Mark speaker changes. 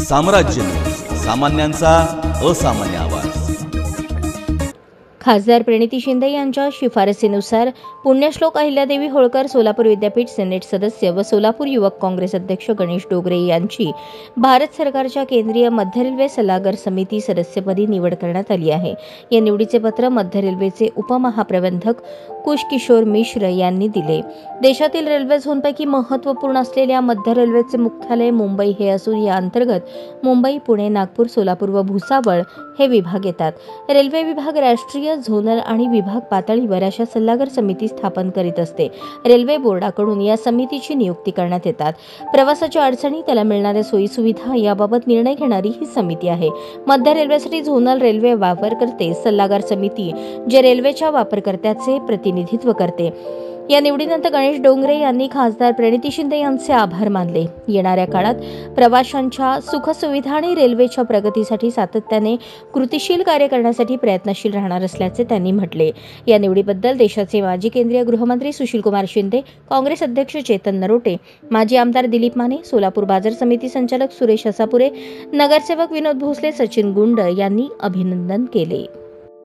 Speaker 1: साम्राज्य सामान्यांचा असामान्य आवाज।
Speaker 2: खासदार प्रणिती शिंदे यांच्या शिफारसीनुसार पुण्यश्लोक अहिल्यादेवी होळकर सोलापूर विद्यापीठ सिनेट सदस्य व सोलापूर युवक काँग्रेस अध्यक्ष गणेश डोंगरे यांची भारत सरकारच्या केंद्रीय मध्य रेल्वे सल्लागार समिती सदस्यपदी निवड करण्यात आली आहे। या निवडीचे पत्र मध्य रेल्वेचे उपमहाप्रबंधक कुश किशोर मिश्र यांनी दिले। देशातील रेल्वे झोनपैकी महत्त्वपूर्ण असलेल्या मध्य रेल्वेचे मुख्यालय मुंबई हे असून या अंतर्गत मुंबई, पुणे, नागपूर, सोलापूर व भुसावळ हे विभाग येतात। रेल्वे विभाग राष्ट्रीय, झोनल आणि विभाग पातळीवर अशा सल्लागार समिती स्थापन करीत असते। रेल्वे बोर्डाकडून या समितीची नियुक्ती करण्यात येतात। प्रवासाच्या अडचणी, त्याला मिळणाऱ्या सोयीसुविधा याबाबत निर्णय घेणारी ही समिती आहे। मध्य रेल्वेसाठी झोनल रेल्वे वापरकर्ते सल्लागार समिती जे रेल्वेच्या वापरकर्त्याचे प्रतिनिधित्व करते। या निवडीनंतर गणेश डोंगरे यांनी खासदार प्रणिती शिंदे यांचे आभार मानले। येणाऱ्या काळात प्रवाशांच्या सुखसुविधा आणि रेल्वेच्या प्रगतीसाठी सातत्याने कृतिशील कार्य करण्यासाठी प्रयत्नशील राहणार असल्याचे त्यांनी म्हटले। या निवडीबद्दल देशाचे माजी केंद्रीय गृहमंत्री सुशीलकुमार शिंदे, काँग्रेस अध्यक्ष चेतन नरोटे, माजी आमदार दिलीप माने, सोलापूर बाजार समिती संचालक सुरेश हसापुरे, नगरसेवक विनोद भोसले, सचिन गुंड यांनी अभिनंदन केले।